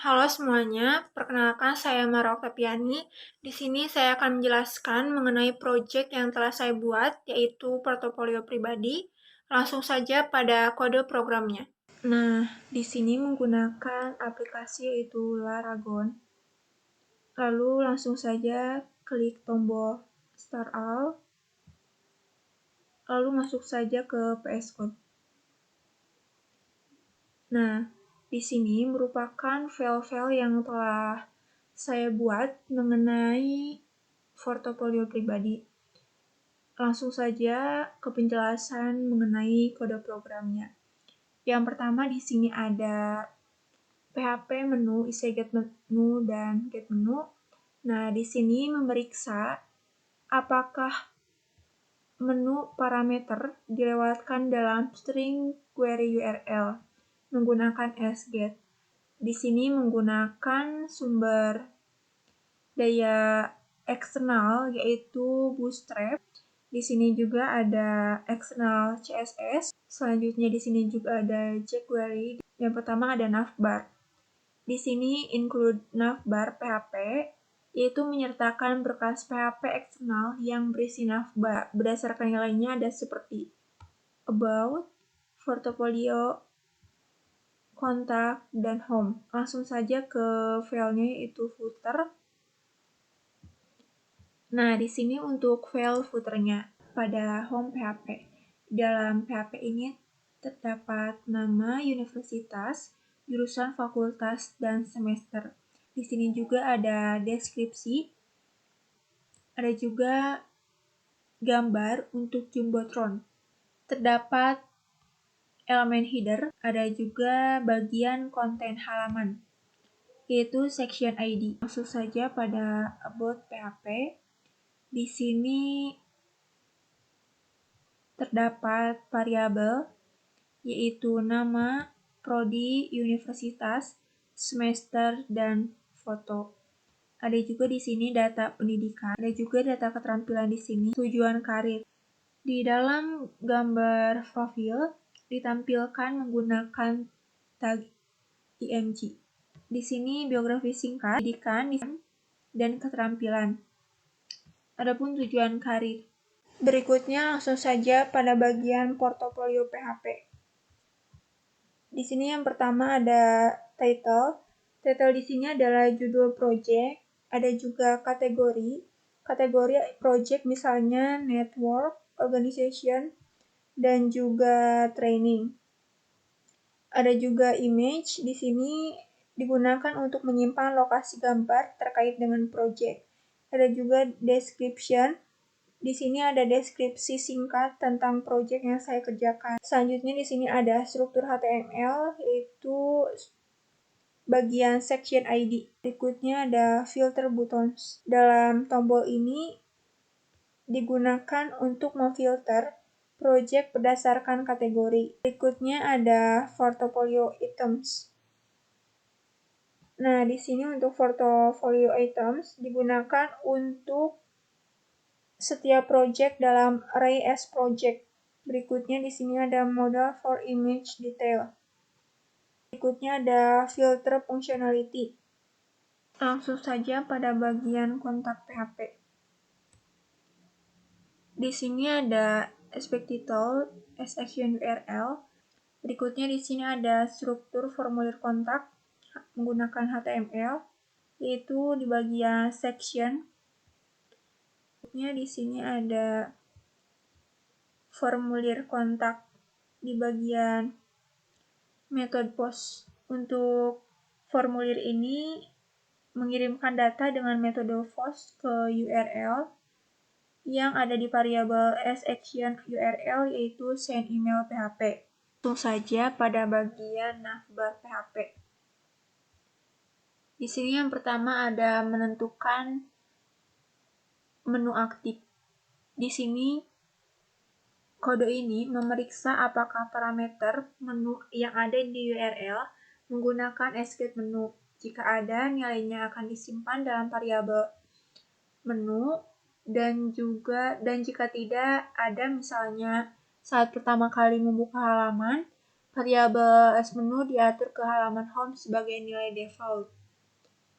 Halo semuanya, perkenalkan saya Mara Oktaviani. Di sini saya akan menjelaskan mengenai proyek yang telah saya buat, yaitu portofolio pribadi. Langsung saja pada kode programnya. Nah, di sini menggunakan aplikasi yaitu Laragon. Lalu langsung saja klik tombol Start All. Lalu masuk saja ke VS Code. Nah, di sini merupakan file-file yang telah saya buat mengenai portofolio pribadi. Langsung saja ke penjelasan mengenai kode programnya. Yang pertama di sini ada PHP menu, isi get menu, dan get menu. Nah, di sini memeriksa apakah menu parameter dilewatkan dalam string query URL menggunakan sget. Di sini menggunakan sumber daya eksternal yaitu Bootstrap. Di sini juga ada eksternal CSS. Selanjutnya di sini juga ada jQuery. Yang pertama ada navbar. Di sini include navbar PHP yaitu menyertakan berkas PHP eksternal yang berisi navbar. Berdasarkan nilainya ada seperti about, portfolio, kontak, dan home. Langsung saja ke filenya yaitu footer. Nah, di sini untuk file footernya pada home PHP. Dalam PHP ini terdapat nama universitas, jurusan fakultas, dan semester. Di sini juga ada deskripsi, ada juga gambar untuk jumbotron. Terdapat elemen header, ada juga bagian konten halaman, yaitu section ID. Langsung saja pada about PHP. Di sini terdapat variabel, yaitu nama, prodi, universitas, semester, dan foto. Ada juga di sini data pendidikan, ada juga data keterampilan di sini, tujuan karir. Di dalam gambar profil ditampilkan menggunakan tag IMG. Di sini biografi singkat, pendidikan, dan keterampilan. Adapun tujuan karir. Berikutnya langsung saja pada bagian portofolio PHP. Di sini yang pertama ada title. Title di sini adalah judul project. Ada juga kategori. Kategori project misalnya network, organization, dan juga training. Ada juga image. Di sini digunakan untuk menyimpan lokasi gambar terkait dengan project. Ada juga description. Di sini ada deskripsi singkat tentang proyek yang saya kerjakan. Selanjutnya di sini ada struktur HTML yaitu bagian section ID. Berikutnya ada filter buttons. Dalam tombol ini digunakan untuk memfilter proyek berdasarkan kategori. Berikutnya ada portfolio items. Nah, di sini untuk portfolio items digunakan untuk setiap project dalam array as project. Berikutnya di sini ada modal for image detail. Berikutnya ada filter functionality. Langsung saja pada bagian kontak PHP. Di sini ada aspect title, as action URL. Berikutnya di sini ada struktur formulir kontak menggunakan HTML, yaitu di bagian section. Berikutnya di sini ada formulir kontak di bagian method post. Untuk formulir ini mengirimkan data dengan metode post ke URL yang ada di variabel saction URL yaitu send email PHP. Langsung saja pada bagian navbar PHP. Di sini yang pertama ada menentukan menu aktif. Di sini kode ini memeriksa apakah parameter menu yang ada di URL menggunakan sget menu. Jika ada, nilainya akan disimpan dalam variabel menu dan jika tidak ada, misalnya saat pertama kali membuka halaman, Variabel sMenu diatur ke halaman home sebagai nilai default.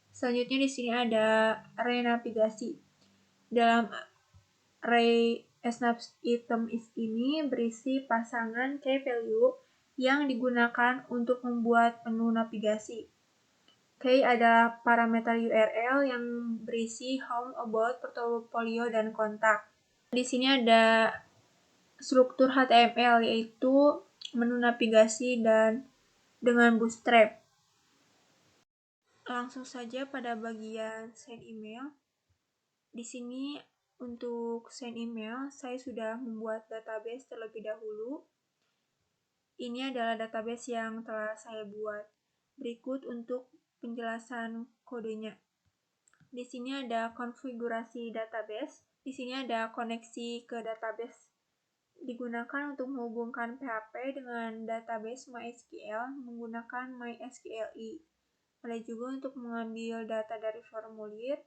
Selanjutnya di sini ada array navigasi. Dalam array snap_item ini berisi pasangan key value yang digunakan untuk membuat menu navigasi. Key adalah parameter URL yang berisi home, about, portofolio, dan kontak. Di sini ada struktur HTML yaitu menu navigasi dan dengan Bootstrap. Langsung saja pada bagian send email. Di sini untuk send email saya sudah membuat database terlebih dahulu. Ini adalah database yang telah saya buat. Berikut untuk penjelasan kodenya. Di sini ada konfigurasi database. Di sini ada koneksi ke database. Digunakan untuk menghubungkan PHP dengan database MySQL menggunakan MySQLi. Ada juga untuk mengambil data dari formulir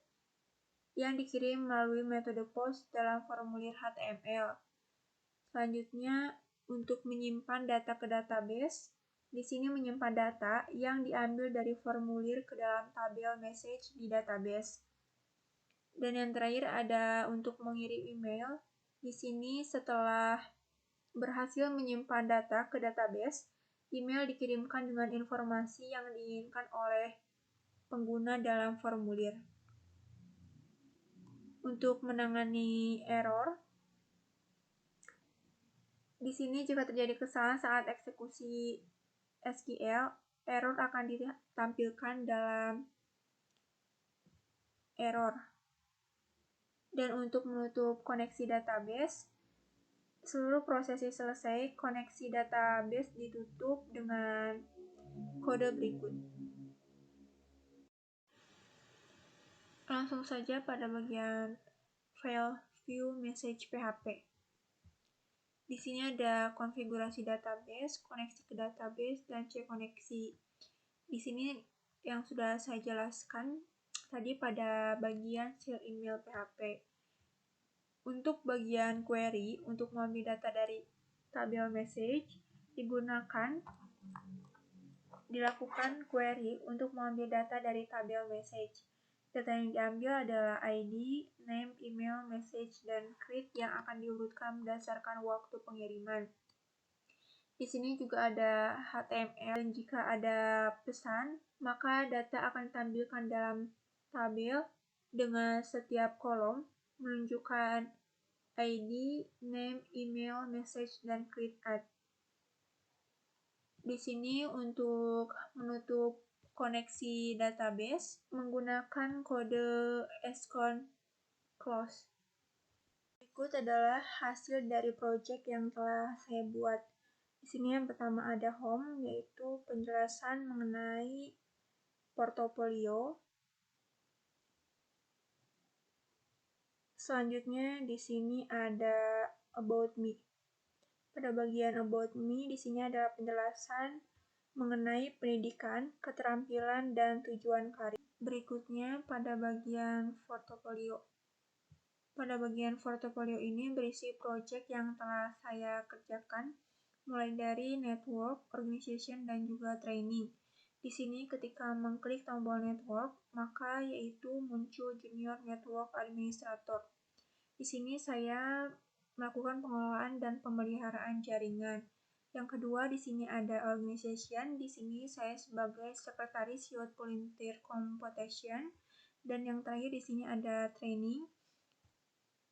yang dikirim melalui metode POST dalam formulir HTML. Selanjutnya, untuk menyimpan data ke database, di sini menyimpan data yang diambil dari formulir ke dalam tabel message di database. Dan yang terakhir ada untuk mengirim email. Di sini setelah berhasil menyimpan data ke database, email dikirimkan dengan informasi yang diinginkan oleh pengguna dalam formulir. Untuk menangani error, di sini jika terjadi kesalahan saat eksekusi SQL, error akan ditampilkan dalam error. Dan untuk menutup koneksi database, seluruh prosesnya selesai, koneksi database ditutup dengan kode berikut. Langsung saja pada bagian file view message PHP. Di sini ada konfigurasi database, koneksi ke database, dan cek koneksi. Di sini yang sudah saya jelaskan tadi pada bagian shell email PHP. Untuk bagian query, untuk mengambil data dari tabel message, dilakukan query untuk mengambil data dari tabel message. Data yang diambil adalah ID, name, email, message, dan create yang akan diurutkan berdasarkan waktu pengiriman. Di sini juga ada HTML, dan jika ada pesan, maka data akan ditampilkan dalam tabel dengan setiap kolom menunjukkan ID, name, email, message, dan create add. Di sini untuk menutup koneksi database menggunakan kode scon_close. Berikut adalah hasil dari project yang telah saya buat. Di sini yang pertama ada home, yaitu penjelasan mengenai portofolio. Selanjutnya di sini ada about me. Pada bagian about me di sini ada penjelasan mengenai pendidikan, keterampilan, dan tujuan karir. Berikutnya pada bagian portofolio. Pada bagian portofolio ini berisi proyek yang telah saya kerjakan, mulai dari network, organization, dan juga training. Di sini ketika mengklik tombol network, maka yaitu muncul junior network administrator. Di sini saya melakukan pengelolaan dan pemeliharaan jaringan. Yang kedua di sini ada organization. Di sini saya sebagai sekretaris youth volunteer competition. Dan yang terakhir di sini ada training,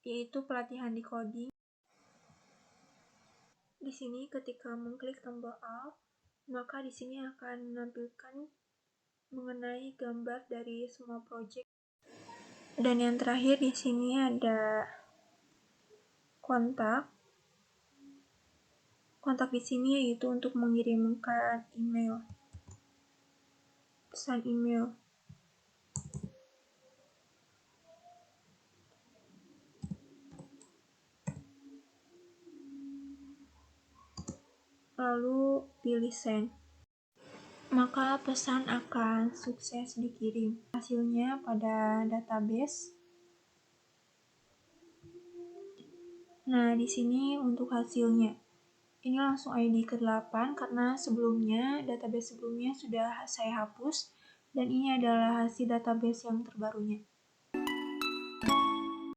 yaitu pelatihan di coding. Di sini ketika mengklik tombol Alt, maka di sini akan menampilkan mengenai gambar dari semua project. Dan yang terakhir di sini ada kontak. Kontak di sini yaitu untuk mengirimkan email, pesan email. Lalu pilih send. Maka pesan akan sukses dikirim. Hasilnya pada database. Nah, di sini untuk hasilnya. Ini langsung ID ke-8 karena database sebelumnya sudah saya hapus dan ini adalah hasil database yang terbarunya.